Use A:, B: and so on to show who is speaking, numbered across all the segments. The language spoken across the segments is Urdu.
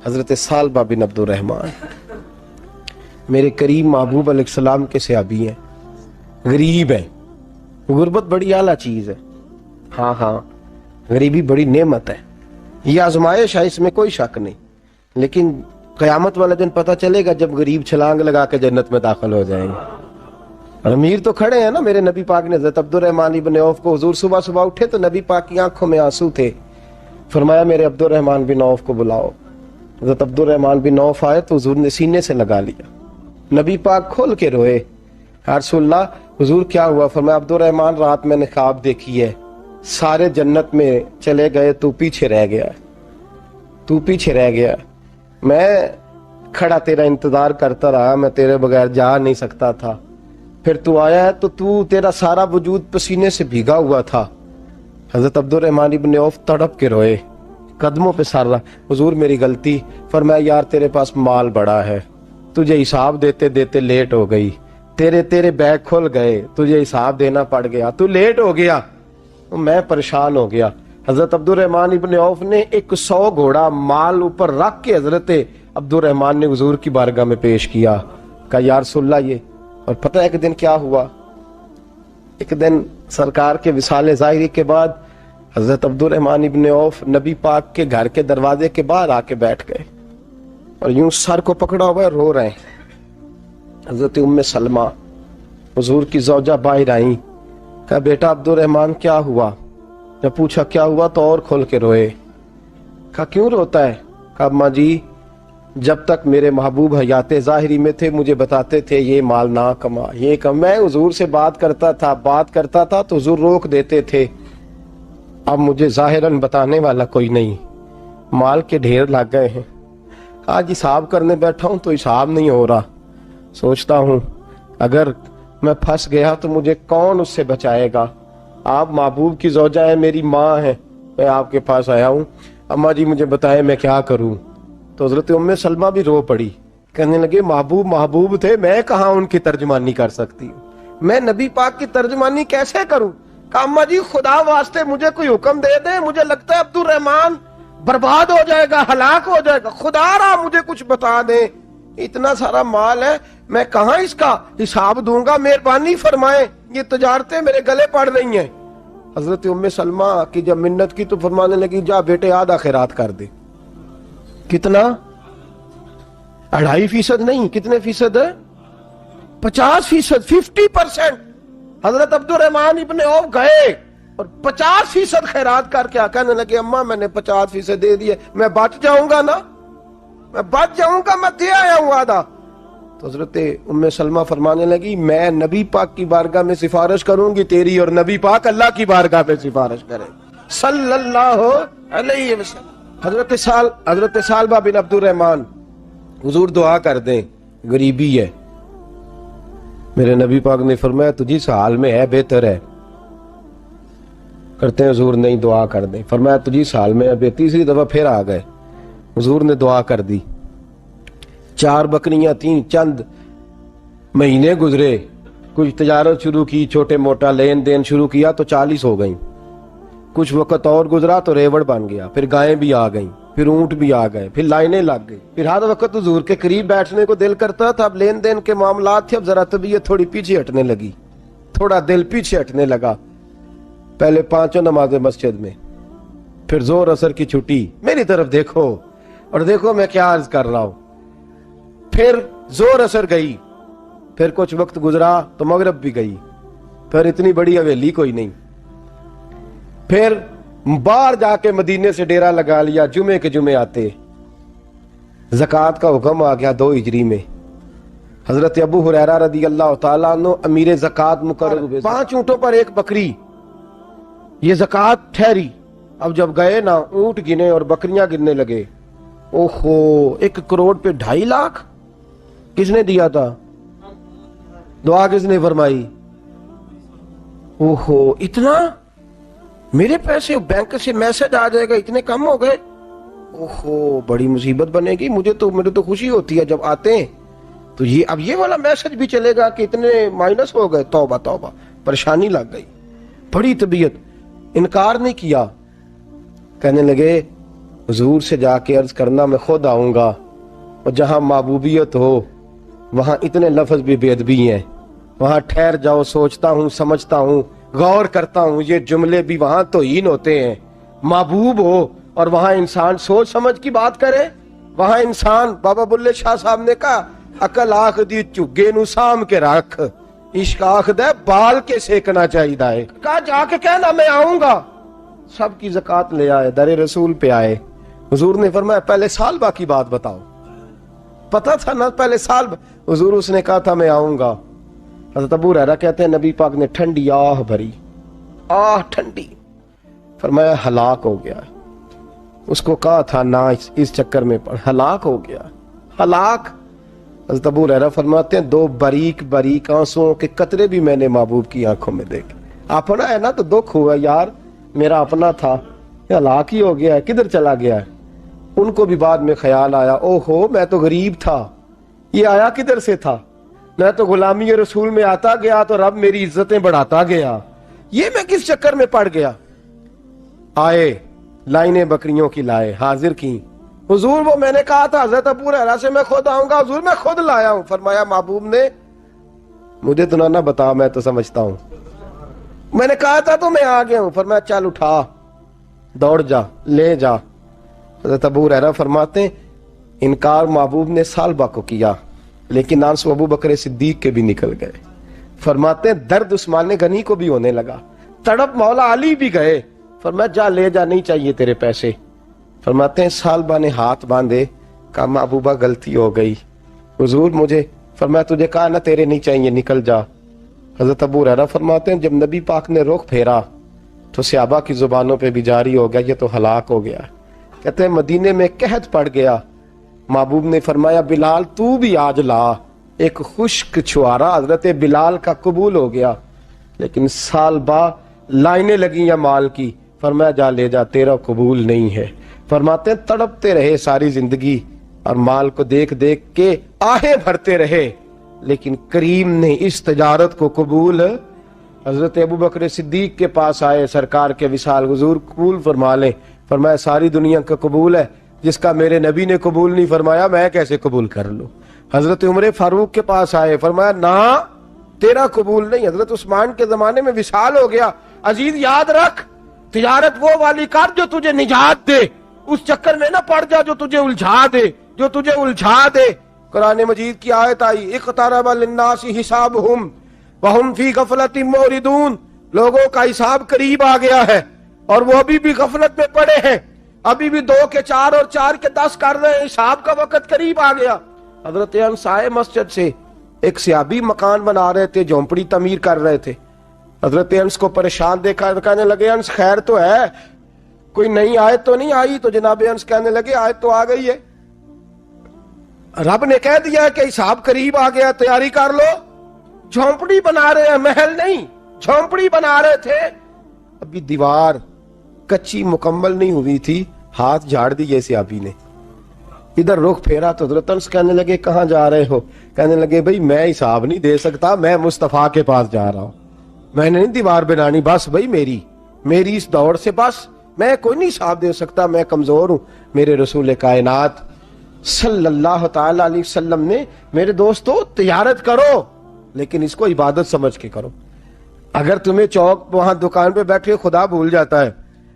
A: حضرت سالبہ بن عبد الرحمن میرے کریم محبوب علیہ السلام کے صحابی ہیں، غریب ہیں۔ غربت بڑی اعلیٰ چیز ہے، ہاں غریبی بڑی نعمت ہے، یہ آزمائش ہے، اس میں کوئی شک نہیں، لیکن قیامت والا دن پتہ چلے گا جب غریب چھلانگ لگا کے جنت میں داخل ہو جائیں گے۔ اور امیر تو کھڑے ہیں نا، میرے نبی پاک نے حضرت عبد الرحمن بن عوف کو، حضور صبح صبح اٹھے تو نبی پاک کی آنکھوں میں آنسو تھے، فرمایا میرے عبد الرحمن بن عوف کو بلاؤ۔ حضرت عبد الرحمن بن عوف آئے تو حضور نے سینے سے لگا لیا، نبی پاک کھول کے روئے، یا رسول اللہ حضور کیا ہوا؟ فرمایا عبد الرحمن رات میں نے خواب دیکھی ہے، سارے جنت میں چلے گئے، تو پیچھے رہ گیا، تو پیچھے رہ گیا، میں کھڑا تیرا انتظار کرتا رہا، میں تیرے بغیر جا نہیں سکتا تھا، پھر تو آیا ہے تو تیرا سارا وجود پسینے سے بھیگا ہوا تھا۔ حضرت عبد الرحمن بن عوف تڑپ کے روئے، قدموں پہ سر رہا، حضور میری غلطی۔ فرمایا یار تیرے پاس مال بڑا ہے، تجھے حساب دیتے دیتے لیٹ ہو گئی، تیرے بیگ کھل گئے، تجھے حساب دینا پڑ گیا، تو لیٹ ہو گیا، میں پریشان ہو گیا۔ حضرت عبد الرحمن ابن عوف نے 100 گھوڑا مال اوپر رکھ کے حضرت عبد الرحمن نے حضور کی بارگاہ میں پیش کیا، کہا یا رسول اللہ یہ۔ اور پتہ ہے ایک دن کیا ہوا؟ ایک دن سرکار کے وصال ظاہری کے بعد حضرت عبد الرحمن ابن عوف نبی پاک کے گھر کے دروازے کے باہر آ کے بیٹھ گئے اور یوں سر کو پکڑا ہوا ہے، رو رہے ہیں۔ حضرت ام سلمہ حضور کی زوجہ باہر آئیں، کہا بیٹا عبد الرحمن کیا ہوا؟ جب پوچھا کیا ہوا تو اور کھول کے روئے، کہا کیوں روتا ہے؟ کہا اماں جی جب تک میرے محبوب حیات ظاہری میں تھے مجھے بتاتے تھے یہ مال نہ کما، یہ کم، میں حضور سے بات کرتا تھا تو حضور روک دیتے تھے، اب مجھے ظاہراً بتانے والا کوئی نہیں، مال کے ڈھیر لگ گئے ہیں، آج حساب کرنے بیٹھا ہوں تو حساب نہیں ہو رہا، سوچتا ہوں اگر میں پھنس گیا تو مجھے کون اس سے بچائے گا؟ آپ محبوب کی زوجہ ہیں، میری ماں ہے، میں آپ کے پاس آیا ہوں، اماں جی مجھے بتائیں میں کیا کروں؟ تو حضرت ام سلمہ بھی رو پڑی، کہنے لگے محبوب تھے، میں کہاں ان کی ترجمانی کر سکتی ہوں، میں نبی پاک کی ترجمانی کیسے کروں؟ کہا اماں جی خدا واسطے مجھے کوئی حکم دے دیں، مجھے لگتا ہے عبد الرحمن برباد ہو جائے گا، ہلاک ہو جائے گا، خدا را مجھے کچھ بتا دیں، اتنا سارا مال ہے میں کہاں اس کا حساب دوں گا، مہربانی فرمائیں، یہ تجارتیں میرے گلے پڑ رہی ہیں۔ حضرت ام سلمہ کی جب منت کی تو فرمانے لگی جا بیٹے آدھا خیرات کر دے۔ کتنا؟ 2.5% نہیں، کتنے فیصد ہے؟ 50%، 50%۔ حضرت عبد الرحمن ابن عوف گئے اور 50% خیرات کر کے کہنے لگے اماں میں نے 50% دے دیے، میں بچ جاؤں گا نا، میں بچ جاؤں گا، میں دے آیا ہوں آدھا۔ تو حضرت ام سلمہ فرمانے لگی میں نبی پاک کی بارگاہ میں سفارش کروں گی تیری، اور نبی پاک اللہ کی بارگاہ میں سفارش کرے صلی اللہ علیہ وسلم۔ حضرت سالبہ بن عبد الرحمن حضور دعا کر دیں، غریبی ہے، میرے نبی پاک نے فرمایا تجھی اس حال میں ہے بہتر ہے، کرتے ہیں حضور نہیں دعا کر دیں، فرمایا تجھی اس حال میں ہے، تیسری دفعہ پھر آ گئے، حضور نے دعا کر دی، 4 بکریاں تھیں، چند مہینے گزرے، کچھ تجارت شروع کی، چھوٹے موٹا لین دین شروع کیا تو 40 ہو گئیں، کچھ وقت اور گزرا تو ریوڑ بن گیا، پھر گائیں بھی آ گئیں، پھر اونٹ بھی آ گئے، پھر لائنیں لگ گئی، پھر ہر وقت حضور کے قریب بیٹھنے کو دل کرتا تھا، اب لین دین کے معاملات تھے، اب ذرا طبیعت تھوڑی پیچھے ہٹنے لگی، تھوڑا دل پیچھے ہٹنے لگا، پہلے 5 نمازیں مسجد میں، پھر زور اثر کی چھٹی، میری طرف دیکھو اور دیکھو میں کیا عرض کر رہا ہوں، پھر زور اثر گئی، پھر کچھ وقت گزرا تو مغرب بھی گئی، پھر اتنی بڑی حویلی کوئی نہیں، پھر باہر جا کے مدینے سے ڈیرا لگا لیا، جمعے کے جمعے آتے، زکوٰۃ کا حکم آ گیا 2 ہجری میں، حضرت ابو ہریرہ رضی اللہ تعالیٰ عنہ امیر زکوٰۃ مقرر ہوئے، 5 اونٹوں پر 1 بکری، یہ زکوٰۃ ٹھہری۔ اب جب گئے نا اونٹ گنے اور بکریاں گننے لگے، اوہو 1 کروڑ پہ 2.5 لاکھ، کس نے دیا تھا؟ دعا کس نے فرمائی؟ اوہو اتنا، میرے پیسے بینک سے میسج آ جائے گا اتنے کم ہو گئے، اوہو بڑی مصیبت بنے گی، میرے تو خوشی ہوتی ہے جب آتے ہیں تو یہ اب یہ والا میسج بھی چلے گا کہ اتنے مائنس ہو گئے، توبہ توبہ، پریشانی لگ گئی، بڑی طبیعت، انکار نہیں کیا، کہنے لگے حضور سے جا کے عرض کرنا میں خود آؤں گا، اور جہاں محبوبیت ہو وہاں اتنے لفظ بھی بے ادبی ہیں، وہاں ٹھہر جاؤ، سوچتا ہوں، سمجھتا ہوں، غور کرتا ہوں، یہ جملے بھی وہاں توہین ہوتے ہیں۔ محبوب ہو اور وہاں انسان سوچ سمجھ کی بات کرے، وہاں انسان، بابا بلے شاہ صاحب نے کہا عقل آخ دی چگے نو سام کے رکھ، عشق آخ دے بال کے سیکنا چاہیے دائے، کہا جا کے کہنا میں آؤں گا۔ سب کی زکوٰۃ لے آئے، در رسول پہ آئے، حضور نے فرمایا پہلے سالبہ کی بات بتاؤ، پتا تھا نا پہلے سال، حضور اس نے کہا تھا میں آؤں گا۔ حضرت ابو ہریرہ کہتے ہیں نبی پاک نے ٹھنڈی آہ بھری، آہ ٹھنڈی، فرمایا ہلاک ہو گیا۔ اس کو کہا تھا نہ اس چکر میں پڑ، ہلاک ہو گیا، ہلاک۔ حضرت ابو ہریرہ فرماتے ہیں دو باریک باریک آنسوؤں کے قطرے بھی میں نے محبوب کی آنکھوں میں دیکھے۔ اپنا ہے نا تو دکھ ہوا، یار میرا اپنا تھا، یہ ہلاک ہی ہو گیا ہے، کدھر چلا گیا ہے۔ ان کو بھی بعد میں خیال آیا، او ہو میں تو غریب تھا، یہ آیا کدھر سے تھا، میں تو غلامی رسول میں آتا گیا تو رب میری عزتیں بڑھاتا گیا، یہ میں کس چکر میں پڑ گیا۔ آئے لائنیں بکریوں کی لائے، حاضر کی، حضور وہ میں نے کہا تھا حضرت ابو ہریرہ سے میں خود آؤں گا، حضور میں خود لایا ہوں۔ فرمایا محبوب نے مجھے تو نہ بتا، میں تو سمجھتا ہوں، میں نے کہا تھا تو میں آ گیا ہوں۔ فرمایا چل اٹھا، دوڑ جا، لے جا۔ حضرت ابو ہریرہ فرماتے ہیں انکار محبوب نے سالبہ کو کیا، لیکن آنسو ابو بکر صدیق کے بھی نکل گئے۔ فرماتے ہیں درد عثمان غنی کو بھی ہونے لگا، تڑپ مولا علی بھی گئے۔ فرمایا جا لے جا، نہیں چاہیے تیرے پیسے۔ فرماتے ہیں سالبہ نے ہاتھ باندھے، کہا محبوبہ غلطی ہو گئی، حضور مجھے، فرمایا تجھے کہا نا تیرے نہیں چاہیے، نکل جا۔ حضرت ابو ہریرہ فرماتے ہیں جب نبی پاک نے رخ پھیرا تو صحابہ کی زبانوں پہ بھی جاری ہو گیا یہ تو ہلاک ہو گیا۔ کہتے ہیں مدینے میں قحط پڑ گیا، محبوب نے فرمایا بلال تو بھی آج لا، ایک خشک چھوارا حضرت بلال کا قبول ہو گیا۔ لیکن سال با لائنیں لگی یا مال کی، فرمایا جا لے جا، تیرا قبول نہیں ہے۔ فرماتے ہیں تڑپتے رہے ساری زندگی اور مال کو دیکھ دیکھ کے آہیں بھرتے رہے، لیکن کریم نے اس تجارت کو قبول۔ حضرت ابو بکر صدیق کے پاس آئے، سرکار کے وصال، حضور قبول فرما لیں۔ فرمایا ساری دنیا کا قبول ہے، جس کا میرے نبی نے قبول نہیں فرمایا میں کیسے قبول کر لوں۔ حضرت عمر فاروق کے پاس آئے، فرمایا نہ تیرا قبول نہیں۔ حضرت عثمان کے زمانے میں وصال ہو گیا۔ عزیز یاد رکھ، تجارت وہ والی کر جو تجھے نجات دے، اس چکر میں نہ پڑ جا جو تجھے الجھا دے۔ قرآن مجید کی آیت آئی اقترب للناس حسابہم وہم فی غفلۃ معرضون، لوگوں کا حساب قریب آ گیا ہے اور وہ ابھی بھی غفلت میں پڑے ہیں، ابھی بھی 2 کے 4 اور 4 کے 10 کر رہے ہیں، حساب کا وقت قریب آ گیا۔ حضرت انس آئے مسجد سے، ایک صحابی مکان بنا رہے تھے، جھونپڑی تعمیر کر رہے تھے۔ حضرت انس کو پریشان دیکھا، کہنے لگے انس خیر تو ہے، کوئی نئی آیت تو نہیں آئی؟ تو جناب انس کہنے لگے آیت تو آ گئی ہے، رب نے کہہ دیا کہ حساب قریب آ گیا، تیاری کر لو۔ جھونپڑی بنا رہے ہیں، محل نہیں، جھونپڑی بنا رہے تھے، ابھی دیوار کچی مکمل نہیں ہوئی تھی، ہاتھ جھاڑ دیے صحابی نے۔ ادھر رخ پھیرا تو حضرت انس کہنے لگے کہاں جا رہے ہو؟ کہنے لگے بھئی میں حساب نہیں دے سکتا، میں مصطفیٰ کے پاس جا رہا ہوں، میں نے نہیں دیوار بنانی، بس بھئی میری اس دور سے بس میں کوئی نہیں حساب دے سکتا، میں کمزور ہوں۔ میرے رسول کائنات صلی اللہ تعالی علیہ وسلم نے، میرے دوستو تجارت کرو لیکن اس کو عبادت سمجھ کے کرو۔ اگر تمہیں چوک وہاں دکان پہ بیٹھے خدا بھول جاتا ہے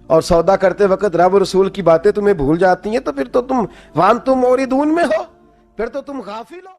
A: اور سودا کرتے وقت رب رسول کی باتیں تمہیں بھول جاتی ہیں، تو پھر تو تم وانتم موردون میں ہو، پھر تو تم غافل ہو۔